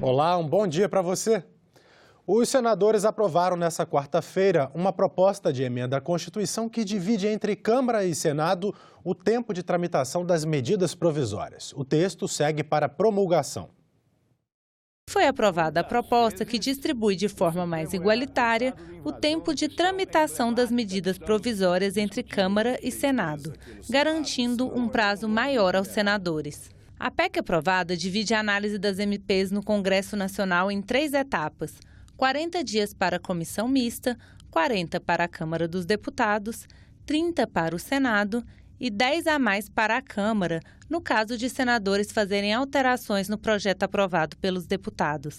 Olá, um bom dia para você. Os senadores aprovaram nesta quarta-feira uma proposta de emenda à Constituição que divide entre Câmara e Senado o tempo de tramitação das medidas provisórias. O texto segue para promulgação. Foi aprovada a proposta que distribui de forma mais igualitária o tempo de tramitação das medidas provisórias entre Câmara e Senado, garantindo um prazo maior aos senadores. A PEC aprovada divide a análise das MPs no Congresso Nacional em 3 etapas: 40 dias para a comissão mista, 40 para a Câmara dos Deputados, 30 para o Senado e 10 a mais para a Câmara, no caso de senadores fazerem alterações no projeto aprovado pelos deputados.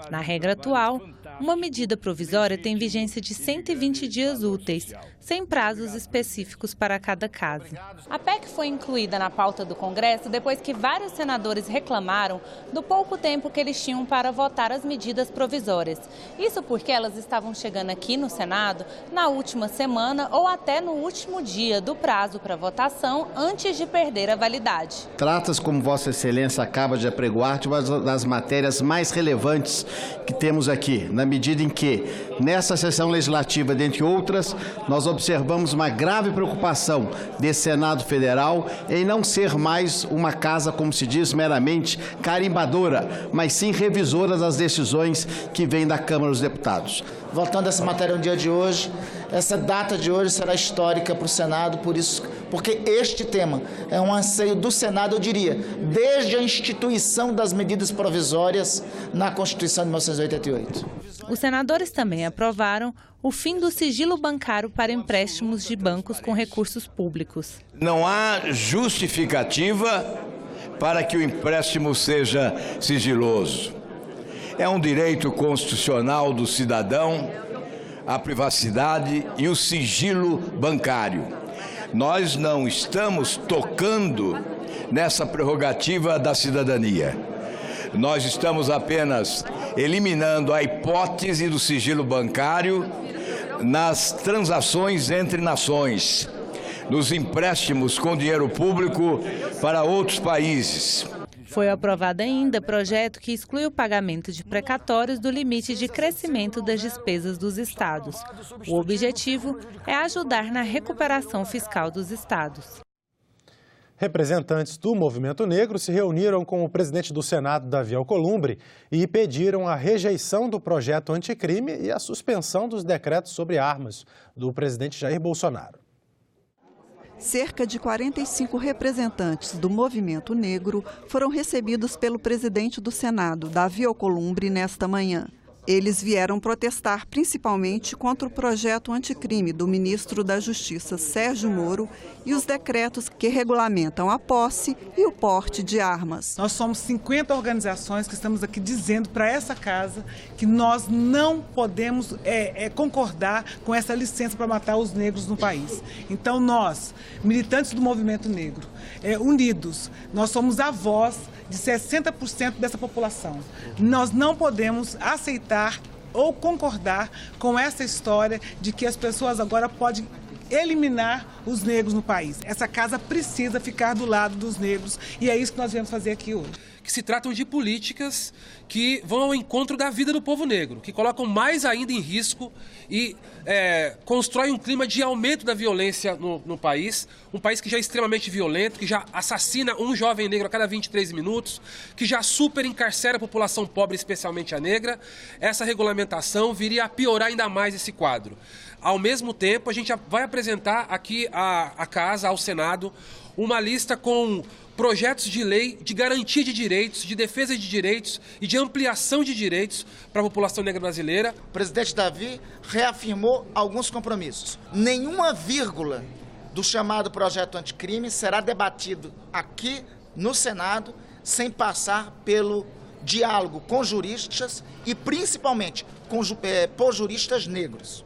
Na regra atual, uma medida provisória tem vigência de 120 dias úteis, sem prazos específicos para cada caso. A PEC foi incluída na pauta do Congresso depois que vários senadores reclamaram do pouco tempo que eles tinham para votar as medidas provisórias. Isso porque elas estavam chegando aqui no Senado na última semana ou até no último dia do prazo para votação antes de perder a validade. Trata-se, como Vossa Excelência acaba de apregoar, de uma das matérias mais relevantes que temos aqui, na medida em que, nessa sessão legislativa, dentre outras, nós observamos uma grave preocupação desse Senado Federal em não ser mais uma casa, como se diz, meramente carimbadora, mas sim revisora das decisões que vêm da Câmara dos Deputados. Votando essa matéria no dia de hoje, essa data de hoje será histórica para o Senado, porque este tema é um anseio do Senado, eu diria, desde a instituição das medidas provisórias na Constituição de 1988. Os senadores também aprovaram o fim do sigilo bancário para empréstimos de bancos com recursos públicos. Não há justificativa para que o empréstimo seja sigiloso. É um direito constitucional do cidadão a privacidade e o sigilo bancário. Nós não estamos tocando nessa prerrogativa da cidadania. Nós estamos apenas eliminando a hipótese do sigilo bancário nas transações entre nações, nos empréstimos com dinheiro público para outros países. Foi aprovado ainda projeto que exclui o pagamento de precatórios do limite de crescimento das despesas dos estados. O objetivo é ajudar na recuperação fiscal dos estados. Representantes do Movimento Negro se reuniram com o presidente do Senado, Davi Alcolumbre, e pediram a rejeição do projeto anticrime e a suspensão dos decretos sobre armas do presidente Jair Bolsonaro. Cerca de 45 representantes do Movimento Negro foram recebidos pelo presidente do Senado, Davi Alcolumbre, nesta manhã. Eles vieram protestar principalmente contra o projeto anticrime do ministro da Justiça, Sérgio Moro, e os decretos que regulamentam a posse e o porte de armas. Nós somos 50 organizações que estamos aqui dizendo para essa casa que nós não podemos concordar com essa licença para matar os negros no país. Então nós, militantes do Movimento Negro, unidos, nós somos a voz de 60% dessa população. Nós não podemos aceitar ou concordar com essa história de que as pessoas agora podem eliminar os negros no país. Essa casa precisa ficar do lado dos negros e é isso que nós viemos fazer aqui hoje. Que se tratam de políticas que vão ao encontro da vida do povo negro, que colocam mais ainda em risco e constroem um clima de aumento da violência no país, um país que já é extremamente violento, que já assassina um jovem negro a cada 23 minutos, que já super encarcera a população pobre, especialmente a negra. Essa regulamentação viria a piorar ainda mais esse quadro. Ao mesmo tempo, a gente vai apresentar aqui à Casa, ao Senado, uma lista com projetos de lei de garantia de direitos, de defesa de direitos e de ampliação de direitos para a população negra brasileira. O presidente Davi reafirmou alguns compromissos. Nenhuma vírgula do chamado projeto anticrime será debatido aqui no Senado sem passar pelo diálogo com juristas e principalmente por juristas negros.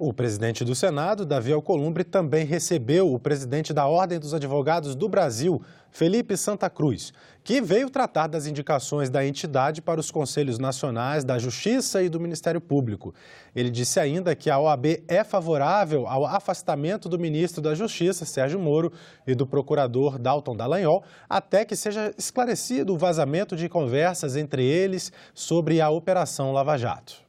O presidente do Senado, Davi Alcolumbre, também recebeu o presidente da Ordem dos Advogados do Brasil, Felipe Santa Cruz, que veio tratar das indicações da entidade para os Conselhos Nacionais da Justiça e do Ministério Público. Ele disse ainda que a OAB é favorável ao afastamento do ministro da Justiça, Sérgio Moro, e do procurador Dalton Dallagnol, até que seja esclarecido o vazamento de conversas entre eles sobre a Operação Lava Jato.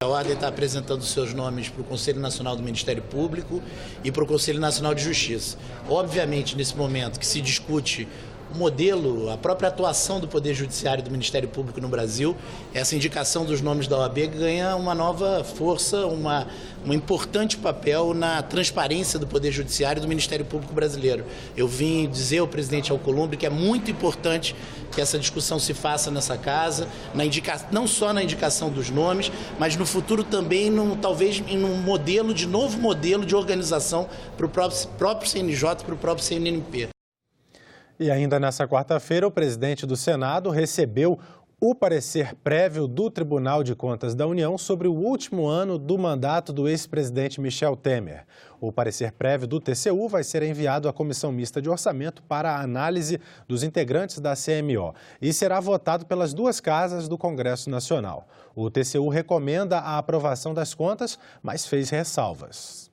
A Ordem está apresentando seus nomes para o Conselho Nacional do Ministério Público e para o Conselho Nacional de Justiça. Obviamente, nesse momento que se discute o modelo, a própria atuação do Poder Judiciário e do Ministério Público no Brasil, essa indicação dos nomes da OAB ganha uma nova força, um importante papel na transparência do Poder Judiciário e do Ministério Público brasileiro. Eu vim dizer ao presidente Alcolumbre que é muito importante que essa discussão se faça nessa casa, não só na indicação dos nomes, mas no futuro também, talvez em um novo modelo de organização para o próprio CNJ, para o próprio CNMP. E ainda nessa quarta-feira, o presidente do Senado recebeu o parecer prévio do Tribunal de Contas da União sobre o último ano do mandato do ex-presidente Michel Temer. O parecer prévio do TCU vai ser enviado à Comissão Mista de Orçamento para a análise dos integrantes da CMO e será votado pelas duas casas do Congresso Nacional. O TCU recomenda a aprovação das contas, mas fez ressalvas.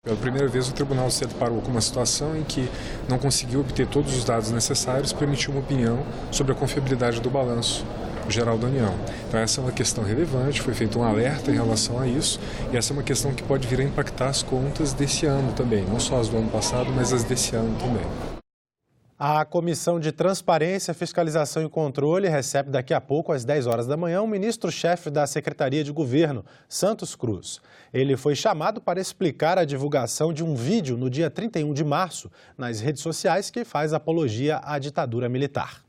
Pela primeira vez, o tribunal se deparou com uma situação em que não conseguiu obter todos os dados necessários para emitir uma opinião sobre a confiabilidade do balanço geral da União. Então, essa é uma questão relevante, foi feito um alerta em relação a isso, e essa é uma questão que pode vir a impactar as contas desse ano também, não só as do ano passado, mas as desse ano também. A Comissão de Transparência, Fiscalização e Controle recebe daqui a pouco, às 10 horas da manhã, o ministro-chefe da Secretaria de Governo, Santos Cruz. Ele foi chamado para explicar a divulgação de um vídeo no dia 31 de março nas redes sociais que faz apologia à ditadura militar.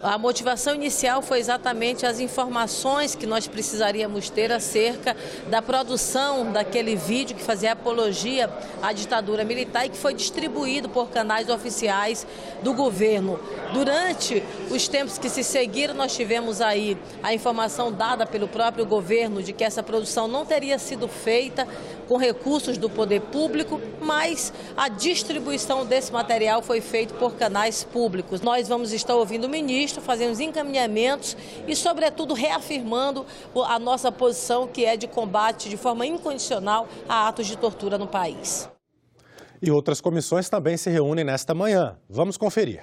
A motivação inicial foi exatamente as informações que nós precisaríamos ter acerca da produção daquele vídeo que fazia apologia à ditadura militar e que foi distribuído por canais oficiais do governo. Durante os tempos que se seguiram, nós tivemos aí a informação dada pelo próprio governo de que essa produção não teria sido feita com recursos do poder público, mas a distribuição desse material foi feita por canais públicos. Nós vamos estar ouvindo o ministro, fazendo os encaminhamentos e, sobretudo, reafirmando a nossa posição, que é de combate de forma incondicional a atos de tortura no país. E outras comissões também se reúnem nesta manhã. Vamos conferir.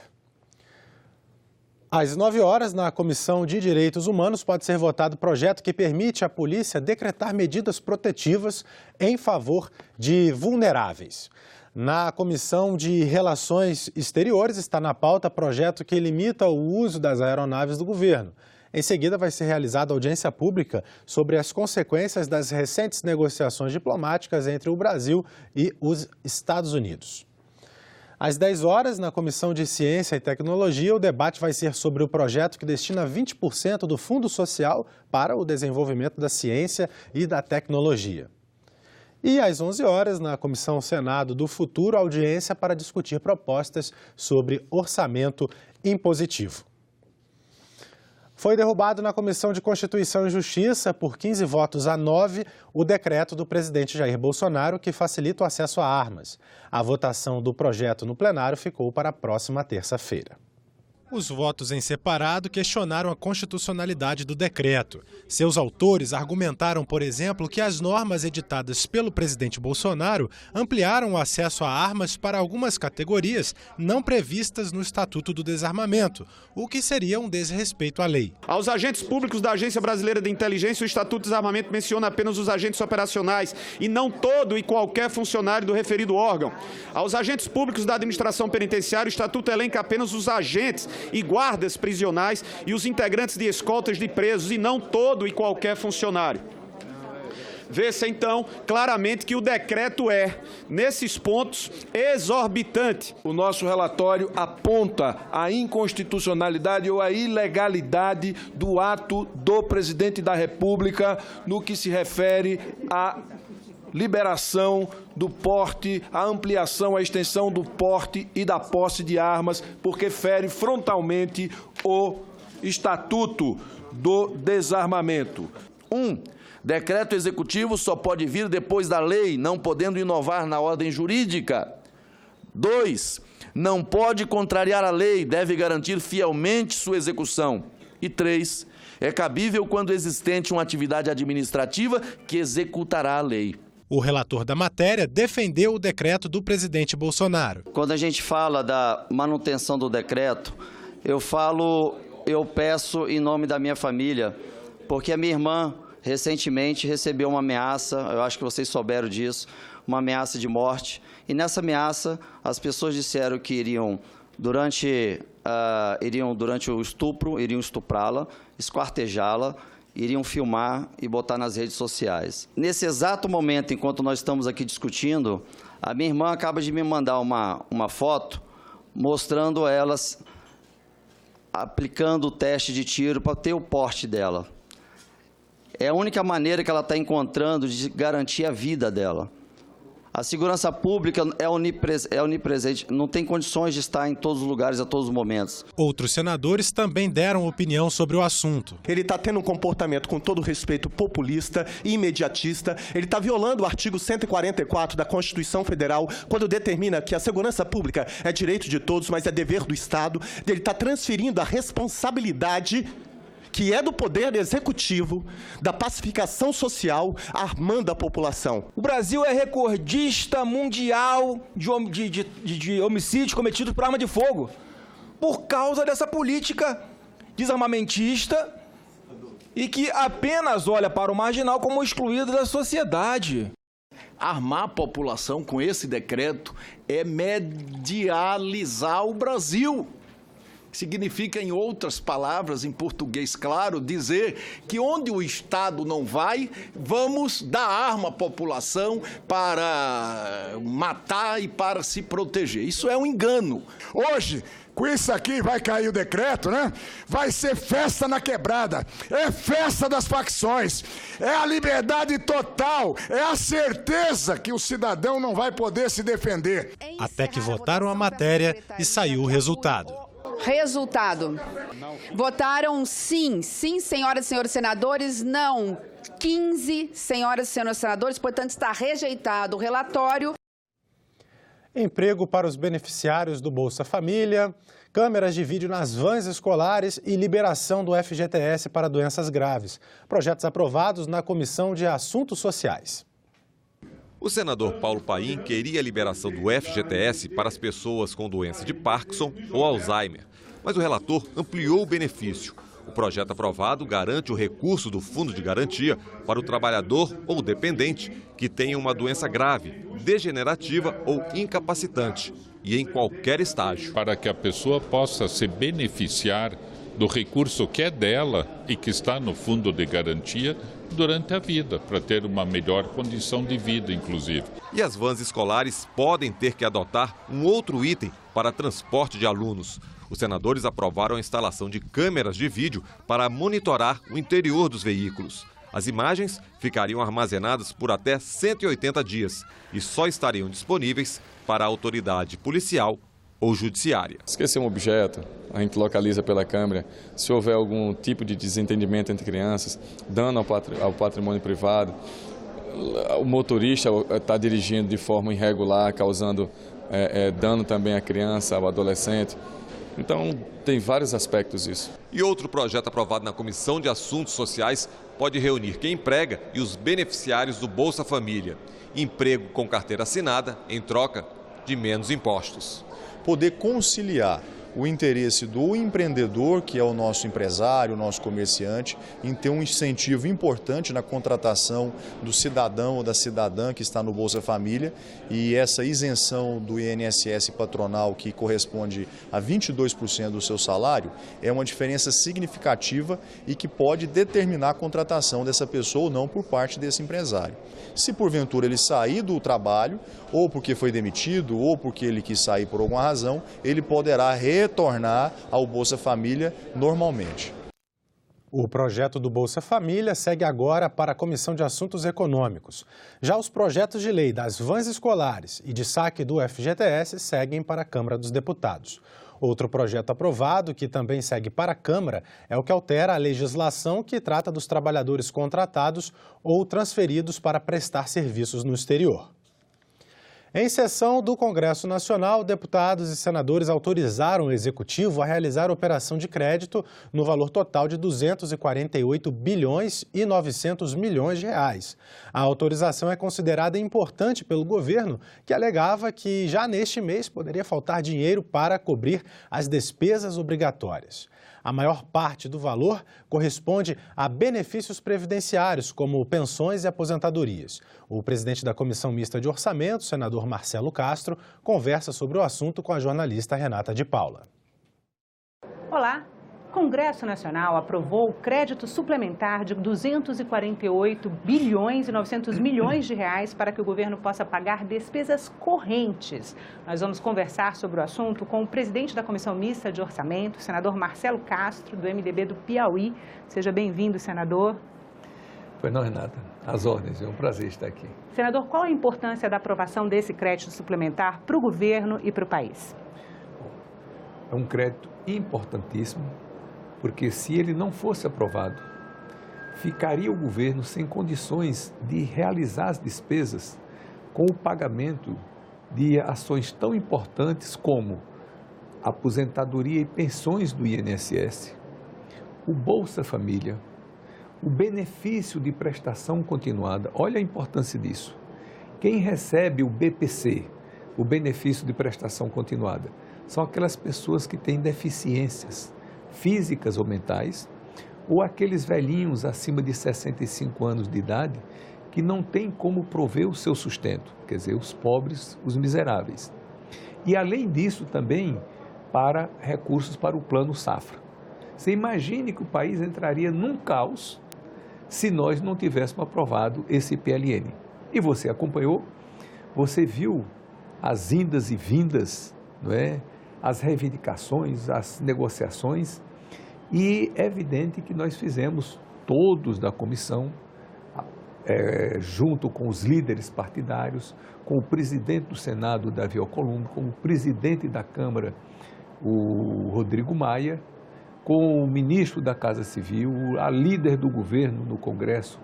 Às 9 horas, na Comissão de Direitos Humanos, pode ser votado projeto que permite à polícia decretar medidas protetivas em favor de vulneráveis. Na Comissão de Relações Exteriores está na pauta projeto que limita o uso das aeronaves do governo. Em seguida, vai ser realizada audiência pública sobre as consequências das recentes negociações diplomáticas entre o Brasil e os Estados Unidos. Às 10 horas, na Comissão de Ciência e Tecnologia, o debate vai ser sobre o projeto que destina 20% do Fundo Social para o desenvolvimento da ciência e da tecnologia. E às 11 horas, na Comissão Senado do Futuro, audiência para discutir propostas sobre orçamento impositivo. Foi derrubado na Comissão de Constituição e Justiça, por 15 votos a 9, o decreto do presidente Jair Bolsonaro que facilita o acesso a armas. A votação do projeto no plenário ficou para a próxima terça-feira. Os votos em separado questionaram a constitucionalidade do decreto. Seus autores argumentaram, por exemplo, que as normas editadas pelo presidente Bolsonaro ampliaram o acesso a armas para algumas categorias não previstas no Estatuto do Desarmamento, o que seria um desrespeito à lei. Aos agentes públicos da Agência Brasileira de Inteligência, o Estatuto do Desarmamento menciona apenas os agentes operacionais e não todo e qualquer funcionário do referido órgão. Aos agentes públicos da administração penitenciária, o Estatuto elenca apenas os agentes e guardas prisionais e os integrantes de escoltas de presos e não todo e qualquer funcionário. Vê-se, então, claramente que o decreto é, nesses pontos, exorbitante. O nosso relatório aponta a inconstitucionalidade ou a ilegalidade do ato do presidente da República no que se refere à liberação do porte, a ampliação, a extensão do porte e da posse de armas, porque fere frontalmente o Estatuto do Desarmamento. Decreto executivo só pode vir depois da lei, não podendo inovar na ordem jurídica. 2. Não pode contrariar a lei, deve garantir fielmente sua execução. E 3. É cabível quando existente uma atividade administrativa que executará a lei. O relator da matéria defendeu o decreto do presidente Bolsonaro. Quando a gente fala da manutenção do decreto, eu peço em nome da minha família, porque a minha irmã recentemente recebeu uma ameaça, eu acho que vocês souberam disso, uma ameaça de morte. E nessa ameaça, as pessoas disseram que iriam durante o estupro, iriam estuprá-la, esquartejá-la, iriam filmar e botar nas redes sociais. Nesse exato momento, enquanto nós estamos aqui discutindo, a minha irmã acaba de me mandar uma foto mostrando elas aplicando o teste de tiro para ter o porte dela. É a única maneira que ela está encontrando de garantir a vida dela. A segurança pública é onipresente, não tem condições de estar em todos os lugares a todos os momentos. Outros senadores também deram opinião sobre o assunto. Ele está tendo um comportamento, com todo respeito, populista e imediatista. Ele está violando o artigo 144 da Constituição Federal, quando determina que a segurança pública é direito de todos, mas é dever do Estado. Ele está transferindo a responsabilidade que é do Poder Executivo, da pacificação social, armando a população. O Brasil é recordista mundial de homicídios cometidos por arma de fogo, por causa dessa política desarmamentista e que apenas olha para o marginal como excluído da sociedade. Armar a população com esse decreto é medializar o Brasil. Significa, em outras palavras, em português claro, dizer que onde o Estado não vai, vamos dar arma à população para matar e para se proteger. Isso é um engano. Hoje, com isso aqui vai cair o decreto, né? Vai ser festa na quebrada, é festa das facções, é a liberdade total, é a certeza que o cidadão não vai poder se defender. Até que votaram a matéria e saiu o resultado. Resultado. Votaram sim, senhoras e senhores senadores, não, 15 senhoras e senhores senadores, portanto está rejeitado o relatório. Emprego para os beneficiários do Bolsa Família, câmeras de vídeo nas vans escolares e liberação do FGTS para doenças graves. Projetos aprovados na Comissão de Assuntos Sociais. O senador Paulo Paim queria a liberação do FGTS para as pessoas com doença de Parkinson ou Alzheimer, mas o relator ampliou o benefício. O projeto aprovado garante o recurso do Fundo de Garantia para o trabalhador ou dependente que tenha uma doença grave, degenerativa ou incapacitante, e em qualquer estágio. Para que a pessoa possa se beneficiar do recurso que é dela e que está no Fundo de Garantia durante a vida, para ter uma melhor condição de vida, inclusive. E as vans escolares podem ter que adotar um outro item para transporte de alunos. Os senadores aprovaram a instalação de câmeras de vídeo para monitorar o interior dos veículos. As imagens ficariam armazenadas por até 180 dias e só estariam disponíveis para a autoridade policial ou judiciária. Esquecer um objeto, a gente localiza pela câmera. Se houver algum tipo de desentendimento entre crianças, dano ao patrimônio privado, o motorista está dirigindo de forma irregular, causando dano também à criança, ao adolescente. Então, tem vários aspectos isso. E outro projeto aprovado na Comissão de Assuntos Sociais pode reunir quem emprega e os beneficiários do Bolsa Família. Emprego com carteira assinada em troca de menos impostos. Poder conciliar o interesse do empreendedor, que é o nosso empresário, o nosso comerciante, em ter um incentivo importante na contratação do cidadão ou da cidadã que está no Bolsa Família, e essa isenção do INSS patronal, que corresponde a 22% do seu salário, é uma diferença significativa e que pode determinar a contratação dessa pessoa ou não por parte desse empresário. Se porventura ele sair do trabalho, ou porque foi demitido, ou porque ele quis sair por alguma razão, ele poderá retornar ao Bolsa Família normalmente. O projeto do Bolsa Família segue agora para a Comissão de Assuntos Econômicos. Já os projetos de lei das vans escolares e de saque do FGTS seguem para a Câmara dos Deputados. Outro projeto aprovado, que também segue para a Câmara, é o que altera a legislação que trata dos trabalhadores contratados ou transferidos para prestar serviços no exterior. Em sessão do Congresso Nacional, deputados e senadores autorizaram o Executivo a realizar operação de crédito no valor total de 248 bilhões e 900 milhões de reais. A autorização é considerada importante pelo governo, que alegava que já neste mês poderia faltar dinheiro para cobrir as despesas obrigatórias. A maior parte do valor corresponde a benefícios previdenciários, como pensões e aposentadorias. O presidente da Comissão Mista de Orçamento, senador Marcelo Castro, conversa sobre o assunto com a jornalista Renata de Paula. Olá! O Congresso Nacional aprovou o crédito suplementar de 248 bilhões e 900 milhões de reais para que o governo possa pagar despesas correntes. Nós vamos conversar sobre o assunto com o presidente da Comissão Mista de Orçamento, o senador Marcelo Castro, do MDB do Piauí. Seja bem-vindo, senador. Pois não, Renata. Às ordens. É um prazer estar aqui. Senador, qual a importância da aprovação desse crédito suplementar para o governo e para o país? É um crédito importantíssimo, porque se ele não fosse aprovado, ficaria o governo sem condições de realizar as despesas com o pagamento de ações tão importantes como aposentadoria e pensões do INSS, o Bolsa Família, o benefício de prestação continuada. Olha a importância disso. Quem recebe o BPC, o benefício de prestação continuada, são aquelas pessoas que têm deficiências físicas ou mentais, ou aqueles velhinhos acima de 65 anos de idade que não têm como prover o seu sustento, quer dizer, os pobres, os miseráveis. E além disso também para recursos para o Plano Safra. Você imagine que o país entraria num caos se nós não tivéssemos aprovado esse PLN. E você acompanhou, você viu as indas e vindas, não é? As reivindicações, as negociações, e é evidente que nós fizemos, todos da comissão, junto com os líderes partidários, com o presidente do Senado, Davi Alcolumbre, com o presidente da Câmara, o Rodrigo Maia, com o ministro da Casa Civil, a líder do governo no Congresso,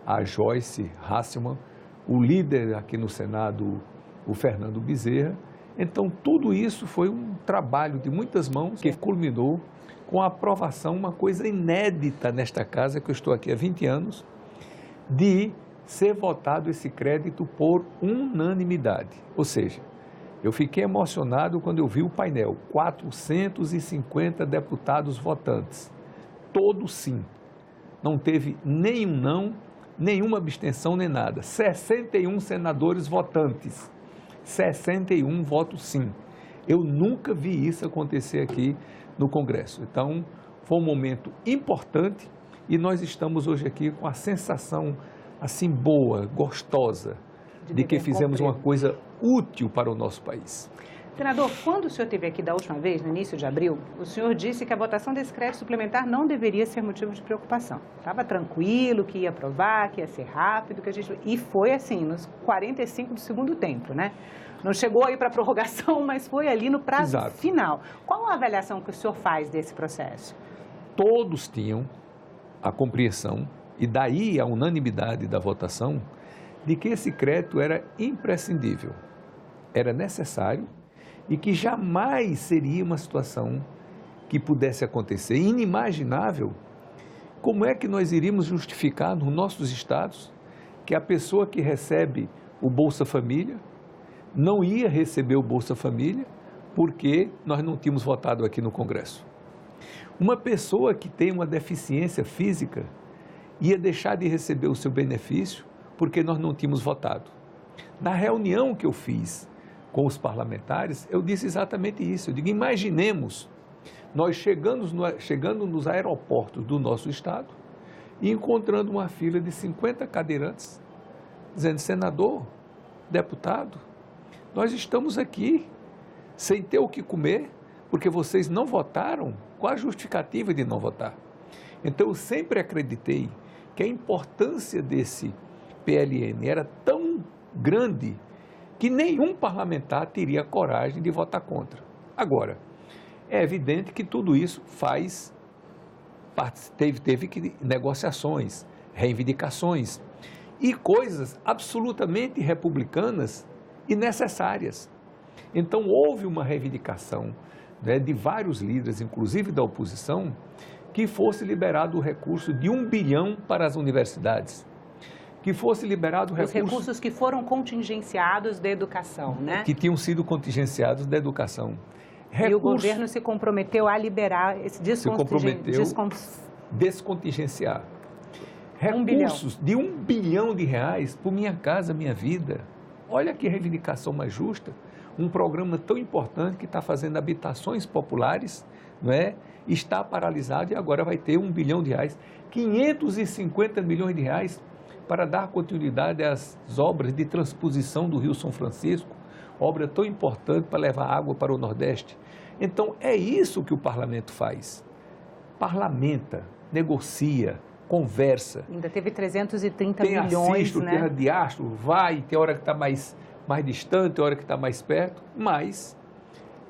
a Joyce Hasselmann, o líder aqui no Senado, o Fernando Bezerra. Então, tudo isso foi um trabalho de muitas mãos que culminou com a aprovação, uma coisa inédita nesta casa, que eu estou aqui há 20 anos, de ser votado esse crédito por unanimidade. Ou seja, eu fiquei emocionado quando eu vi o painel, 450 deputados votantes, todos sim. Não teve nenhum não, nenhuma abstenção nem nada. 61 senadores votantes. 61 votos sim. Eu nunca vi isso acontecer aqui no Congresso. Então, foi um momento importante e nós estamos hoje aqui com a sensação assim boa, gostosa, de que fizemos uma coisa útil para o nosso país. Senador, quando o senhor esteve aqui da última vez, no início de abril, o senhor disse que a votação desse crédito suplementar não deveria ser motivo de preocupação. Estava tranquilo, que ia aprovar, que ia ser rápido, que a gente... E foi assim, nos 45 do segundo tempo, né? Não chegou aí para a prorrogação, mas foi ali no prazo Exato. Final. Qual a avaliação que o senhor faz desse processo? Todos tinham a compreensão, e daí a unanimidade da votação, de que esse crédito era imprescindível, era necessário, e que jamais seria uma situação que pudesse acontecer. Inimaginável. Como é que nós iríamos justificar nos nossos estados que a pessoa que recebe o Bolsa Família não ia receber o Bolsa Família porque nós não tínhamos votado aqui no Congresso? Uma pessoa que tem uma deficiência física ia deixar de receber o seu benefício porque nós não tínhamos votado. Na reunião que eu fiz com os parlamentares, eu disse exatamente isso. Eu digo, imaginemos nós chegando nos aeroportos do nosso estado e encontrando uma fila de 50 cadeirantes, dizendo, senador, deputado, nós estamos aqui sem ter o que comer, porque vocês não votaram. Qual a justificativa de não votar? Então, eu sempre acreditei que a importância desse PLN era tão grande que nenhum parlamentar teria coragem de votar contra. Agora, É evidente que tudo isso teve que negociações, reivindicações e coisas absolutamente republicanas e necessárias. Então, houve uma reivindicação, né, de vários líderes, inclusive da oposição, que fosse liberado o recurso de 1 bilhão para as universidades, que fosse liberado os recursos que foram contingenciados da educação, né? Que tinham sido contingenciados da educação. E o governo se comprometeu a liberar esse descontingenciar. Recursos de 1 bilhão de reais por Minha Casa Minha Vida. Olha que reivindicação mais justa. Um programa tão importante que está fazendo habitações populares, não é? Está paralisado e agora vai ter 1 bilhão de reais, 550 milhões de reais para dar continuidade às obras de transposição do Rio São Francisco, obra tão importante para levar água para o Nordeste. Então, é isso que o parlamento faz. Parlamenta, negocia, conversa. Ainda teve 330 milhões, assisto, né? Tem radiastro, vai, tem hora que está mais distante, tem hora que está mais perto, mas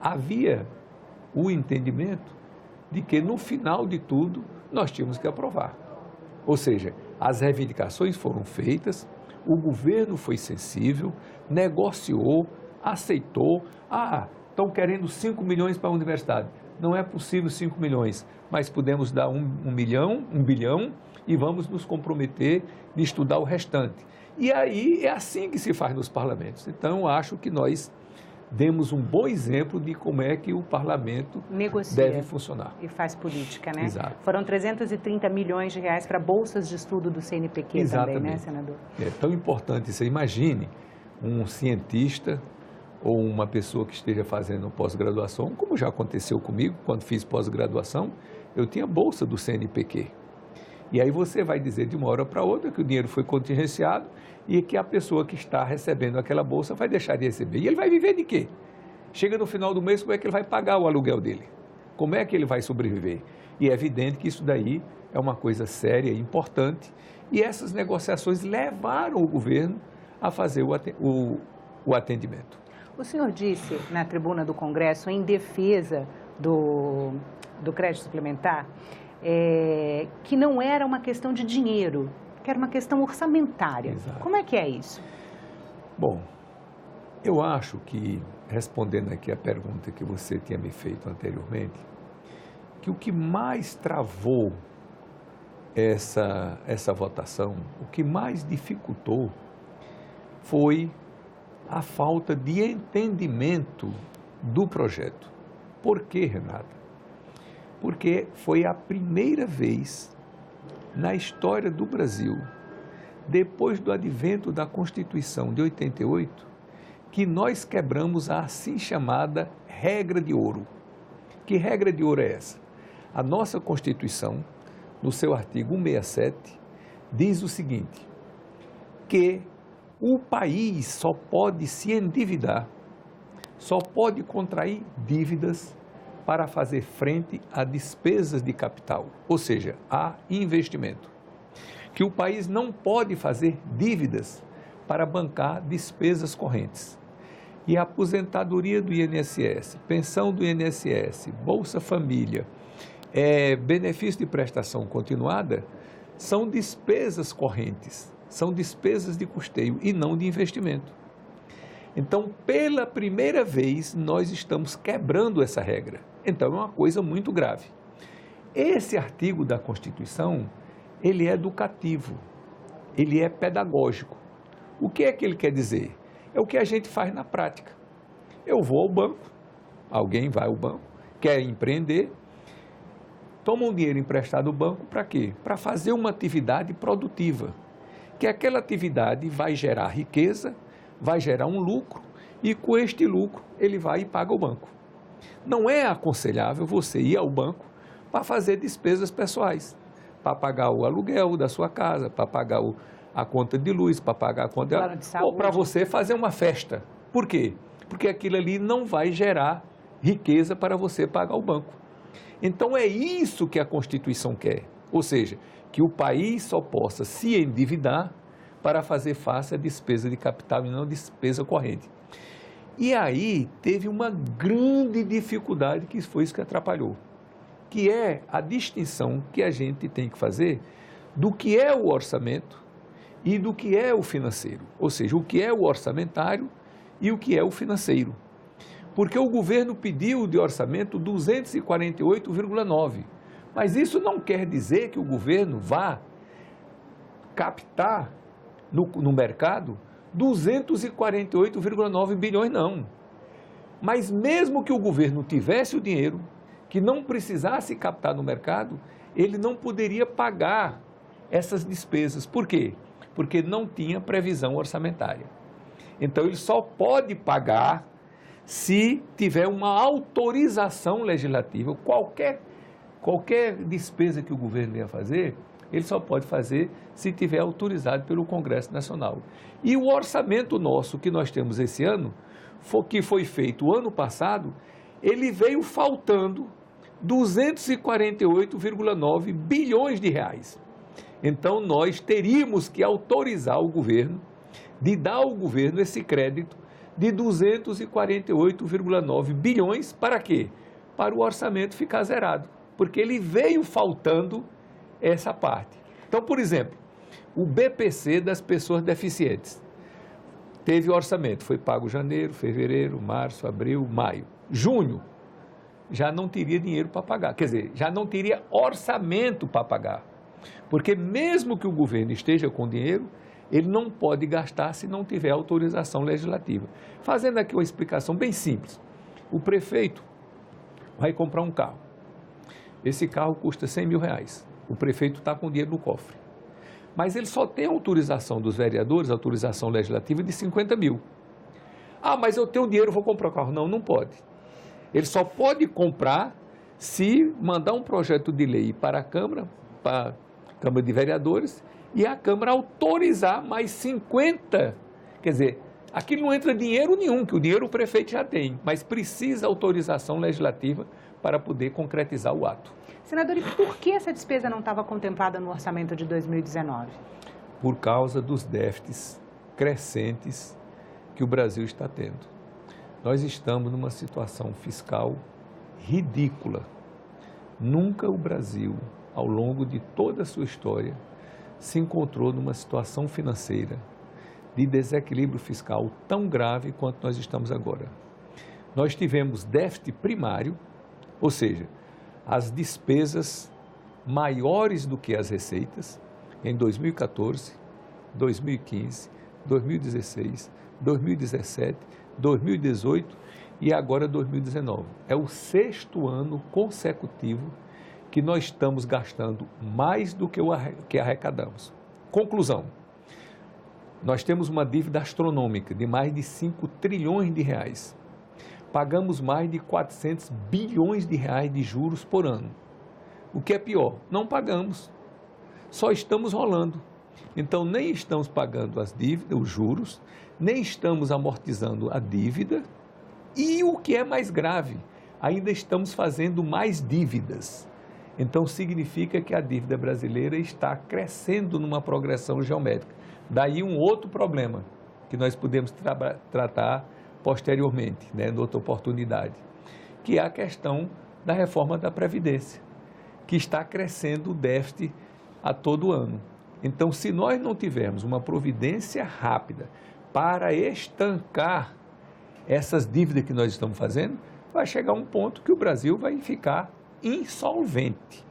havia o entendimento de que, no final de tudo, nós tínhamos que aprovar. Ou seja, as reivindicações foram feitas, o governo foi sensível, negociou, aceitou. Estão querendo 5 milhões para a universidade. Não é possível 5 milhões, mas podemos dar 1 bilhão e vamos nos comprometer de estudar o restante. E aí é assim que se faz nos parlamentos. Então, eu acho que nós demos um bom exemplo de como é que o parlamento deve funcionar. E faz política, né? Exato. Foram 330 milhões de reais para bolsas de estudo do CNPq também, né, senador? É tão importante isso. Imagine um cientista ou uma pessoa que esteja fazendo pós-graduação, como já aconteceu comigo, quando fiz pós-graduação, eu tinha bolsa do CNPq. E aí você vai dizer de uma hora para outra que o dinheiro foi contingenciado e que a pessoa que está recebendo aquela bolsa vai deixar de receber. E ele vai viver de quê? Chega no final do mês, como é que ele vai pagar o aluguel dele? Como é que ele vai sobreviver? E é evidente que isso daí é uma coisa séria e importante. E essas negociações levaram o governo a fazer o atendimento. O senhor disse na tribuna do Congresso, em defesa do crédito suplementar, que não era uma questão de dinheiro, que era uma questão orçamentária. Exato. Como é que é isso? Bom, eu acho que, respondendo aqui a pergunta que você tinha me feito anteriormente, que o que mais travou essa votação, o que mais dificultou foi a falta de entendimento do projeto. Por quê, Renata? Porque foi a primeira vez na história do Brasil, depois do advento da Constituição de 88, que nós quebramos a assim chamada regra de ouro. Que regra de ouro é essa? A nossa Constituição, no seu artigo 167, diz o seguinte, que o país só pode se endividar, só pode contrair dívidas para fazer frente a despesas de capital, ou seja, a investimento. Que o país não pode fazer dívidas para bancar despesas correntes. E a aposentadoria do INSS, pensão do INSS, Bolsa Família, benefício de prestação continuada, são despesas correntes, são despesas de custeio e não de investimento. Então, pela primeira vez, nós estamos quebrando essa regra. Então, é uma coisa muito grave. Esse artigo da Constituição, ele é educativo, ele é pedagógico. O que é que ele quer dizer? É o que a gente faz na prática. Eu vou ao banco, alguém vai ao banco, quer empreender, toma um dinheiro emprestado do banco para quê? Para fazer uma atividade produtiva, que aquela atividade vai gerar riqueza, vai gerar um lucro e com este lucro ele vai e paga o banco. Não é aconselhável você ir ao banco para fazer despesas pessoais, para pagar o aluguel da sua casa, para pagar a conta de luz, para pagar a conta de saúde, ou para você fazer uma festa. Por quê? Porque aquilo ali não vai gerar riqueza para você pagar o banco. Então é isso que a Constituição quer, ou seja, que o país só possa se endividar para fazer face à despesa de capital e não despesa corrente. E aí teve uma grande dificuldade, que foi isso que atrapalhou, que é a distinção que a gente tem que fazer do que é o orçamento e do que é o financeiro. Ou seja, o que é o orçamentário e o que é o financeiro. Porque o governo pediu de orçamento 248,9. Mas isso não quer dizer que o governo vá captar no mercado 248,9 bilhões, não. Mas mesmo que o governo tivesse o dinheiro, que não precisasse captar no mercado, ele não poderia pagar essas despesas. Por quê? Porque não tinha previsão orçamentária. Então, ele só pode pagar se tiver uma autorização legislativa. Qualquer despesa que o governo venha fazer, ele só pode fazer se tiver autorizado pelo Congresso Nacional. E o orçamento nosso que nós temos esse ano, que foi feito ano passado, ele veio faltando 248,9 bilhões de reais. Então, nós teríamos que autorizar o governo, de dar ao governo esse crédito de 248,9 bilhões, para quê? Para o orçamento ficar zerado, porque ele veio faltando essa parte. Então, por exemplo, o BPC das pessoas deficientes teve orçamento, foi pago janeiro, fevereiro, março, abril, maio. Junho, já não teria dinheiro para pagar, quer dizer, já não teria orçamento para pagar. Porque mesmo que o governo esteja com dinheiro, ele não pode gastar se não tiver autorização legislativa. Fazendo aqui uma explicação bem simples. O prefeito vai comprar um carro. Esse carro custa 100 mil reais. O prefeito está com dinheiro no cofre. Mas ele só tem autorização dos vereadores, autorização legislativa de 50 mil. Ah, mas eu tenho dinheiro, vou comprar o carro. Não, não pode. Ele só pode comprar se mandar um projeto de lei para a Câmara de Vereadores, e a Câmara autorizar mais 50. Quer dizer, aqui não entra dinheiro nenhum, que o dinheiro o prefeito já tem, mas precisa autorização legislativa para poder concretizar o ato. Senador, e por que essa despesa não estava contemplada no orçamento de 2019? Por causa dos déficits crescentes que o Brasil está tendo. Nós estamos numa situação fiscal ridícula. Nunca o Brasil, ao longo de toda a sua história, se encontrou numa situação financeira de desequilíbrio fiscal tão grave quanto nós estamos agora. Nós tivemos déficit primário, ou seja, as despesas maiores do que as receitas em 2014, 2015, 2016, 2017, 2018 e agora 2019. É o 6º ano consecutivo que nós estamos gastando mais do que arrecadamos. Conclusão, nós temos uma dívida astronômica de mais de 5 trilhões de reais. Pagamos mais de 400 bilhões de reais de juros por ano. O que é pior, não pagamos, só estamos rolando. Então, nem estamos pagando as dívidas, os juros, nem estamos amortizando a dívida e, o que é mais grave, ainda estamos fazendo mais dívidas. Então, significa que a dívida brasileira está crescendo numa progressão geométrica. Daí um outro problema que nós podemos tratar posteriormente, noutra oportunidade, que é a questão da reforma da Previdência, que está crescendo o déficit a todo ano. Então, se nós não tivermos uma providência rápida para estancar essas dívidas que nós estamos fazendo, vai chegar um ponto que o Brasil vai ficar insolvente.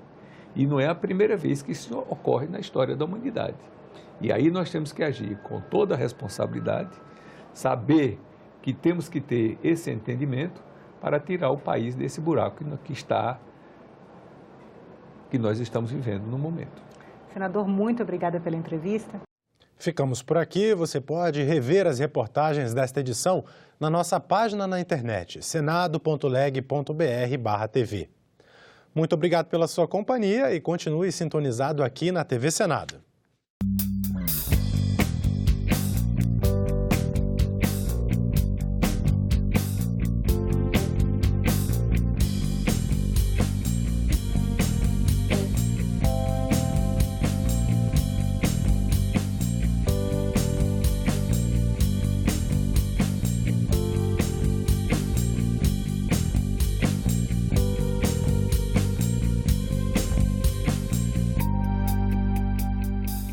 E não é a primeira vez que isso ocorre na história da humanidade. E aí nós temos que agir com toda a responsabilidade, saber que temos que ter esse entendimento para tirar o país desse buraco que nós estamos vivendo no momento. Senador, muito obrigada pela entrevista. Ficamos por aqui. Você pode rever as reportagens desta edição na nossa página na internet, senado.leg.br/tv. Muito obrigado pela sua companhia e continue sintonizado aqui na TV Senado.